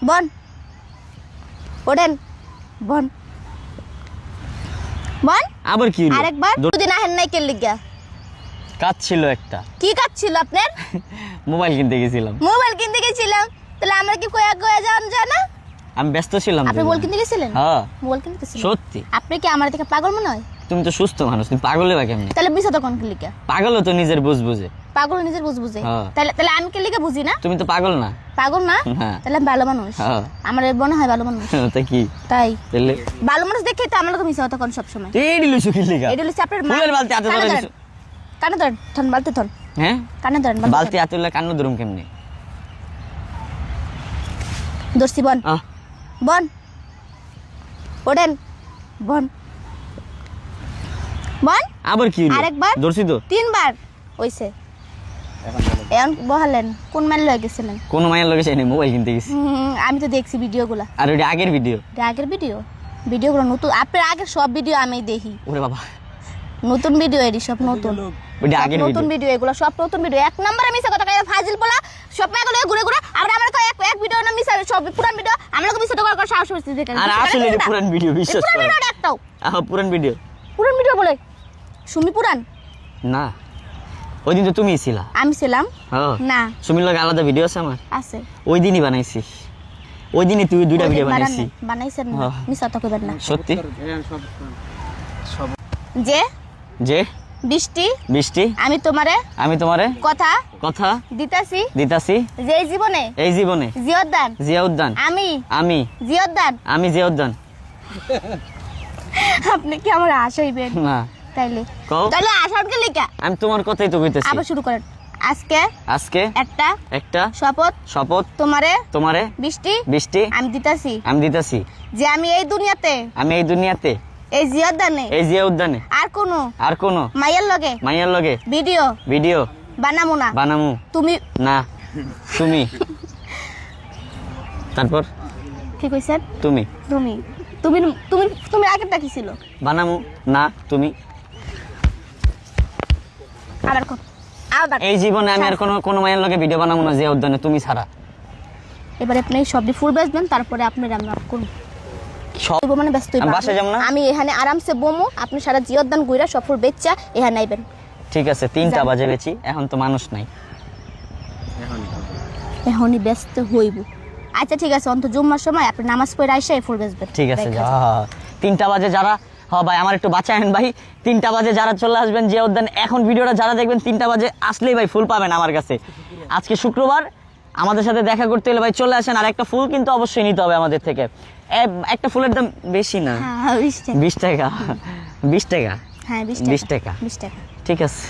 বন ওঠেন বন বন আবার কি হলো? আরেকবার দুদিন আহেন নাই কে লিগা কাজ ছিল একটা, কি কাজ ছিল আপনার? মোবাইল কিনতে গেছিলাম। মোবাইল কিনতে গেছিলাম, তাহলে আমরা কি কয়া কয়া যান জানা? আমি ব্যস্ত ছিলাম। আপনি মোবাইল কিনতে গেছিলেন? হ্যাঁ মোবাইল কিনতে গেছিলেন সত্যি। আপনি কি আমার থেকে পাগল মনে হয়? তুমি তো সুস্থ মানুষ, তুমি পাগলে বা কেমনি? তাহলে মিছা তো কোন কি লিগা? পাগলও তো নিজের বুঝ বুঝে। পাগল নিজের বুঝ বুঝে? হ্যাঁ। তাহলে তাহলে আমি কি লিগা বুঝি না? তুমি তো পাগল না। পাগল না? হ্যাঁ। তাহলে আমি ভালো মানুষ। হ্যাঁ। আমার মনে হয় ভালো মানুষ। তা কি তাই তাহলে ভালো মানুষ দেখে তো আমরা তো মিছা কথা কোন সব সময়। এই দিলুস কি লিগা? এটা হচ্ছে আপনার ফুলের বালতি হাতে ধরে দিছো। কানে ধরেন, ধন বালতি ধন। হ্যাঁ কানে ধরেন বালতি হাতে লয়ে কান্ন ধরুম কেমনে? দর্শি বন বন ওঠেন বন বন আবার কি হলো? আরেকবার ধরছি তো। 3 বার হইছে। এখন বহালেন কোন মেল লয়ে গেছিলেন? কোন মায়ের লগে যাইনি, মোবাইল কিনতে গেছি। আমি তো দেখছি ভিডিওগুলা। আর ওটা আগের ভিডিও। এটা আগের ভিডিওগুলো নতুন। আপনার আগের সব ভিডিও আমি দেখি। ওরে বাবা, নতুন ভিডিও এডি সব নতুন। ওটা আগের নতুন ভিডিও। ভিডিও এগুলো সব নতুন ভিডিও। এক নম্বরে মিছা কথা কয় ফাজিল বলা, সব মেয়েগুলো ঘুরে ঘুরে আর আমরা কয় এক ভিডিও না মিছা, সব পুরান ভিডিও আমরা মিছা কথা করার সাহস হচ্ছে দেখেন। আর আসলে এটা পুরান ভিডিও, বিশ্বাস পুরান করো। ভিডিও একটাও পুরান ভিডিও। পুরান ভিডিও বলে সুমি পুরান না, ওই দিন তো তুমিই ছিলা। আমি ছিলাম হ্যাঁ না? সুমির লগে আলাদা ভিডিও আছে আমার, আছে। ওই দিনই বানাইছি। ওই দিনই তুই দুইটা ভিডিও বানাইছি। বানাইছেন না, হ্যাঁ। মিছা কথা কইবেন না। সত্যি। যে যে বৃষ্টি বৃষ্টি আমি তোমারে কথা কথা দিতাছি দিতাছি যে এই জীবনে এই জীবনে জিয়দান জিয়া উদ্যান আমি আমি জিয়দান। আমি জিয়া উদ্যান। আপনি কি আমার আশাইবেন? না তাইলে কও। তাহলে আশাকে লিখা আমি তোমার কথাই তো কইতেছি। আবার শুরু করেন। আজকে আজকে একটা শপথ শপথ তোমারে বৃষ্টি বৃষ্টি আমি দিতাছি আমি দিতাছি যে আমি এই দুনিয়াতে এই জিয়দানে এই জিয়া উদ্যানে আর কোনো মাইয়ার লগে ভিডিও বানামু তুমি না তুমি তারপর কি কইছেন? তুমি তুমি তুমি তুমি তুমি আগেরটা কি ছিল? বানামু না তুমি। আবার এই জীবনে আমি আর কোনো মাইয়ার লগে ভিডিও বানামু না জিয়া উদ্যানে, তুমি ছাড়া। এবারে আপনি সবটি ফুল বেচবেন, তারপরে আপনি রান্না করুন। সব মানে ব্যস্ত আমি বাসায় যাব না। আমি এখানে আরামসে বমু, আপনি সারা জিয়দান ঘুরা সব ফুল বেচা এখানে আইবেন। ঠিক আছে, 3টা বাজে বেচি, এখন তো মানুষ নাই। এখনই ব্যস্ত হইব। আচ্ছা ঠিক আছে, অন্ত জুম্মার সময় আপনি নামাজ পড়ে আইসা এই ফুল বেচবেন। ঠিক আছে, 3টা বাজে যারা ভাই আমার একটু বাঁচায়েন ভাই। 3টা বাজে যারা চলে আসবেন জিয়া উদ্যান, এখন ভিডিওটা যারা দেখবেন 3টা বাজে আসলেই ভাই ফুল পাবেন আমার কাছে। আজকে শুক্রবার, আমাদের সাথে দেখা করতে হলে ভাই চলে আসেন। আর একটা ফুল কিন্তু অবশ্যই নিতে হবে আমাদের থেকে। একটা ফুলের দাম বেশি না, 20 টাকা। 20 টাকা, হ্যাঁ 20 টাকা। ঠিক আছে।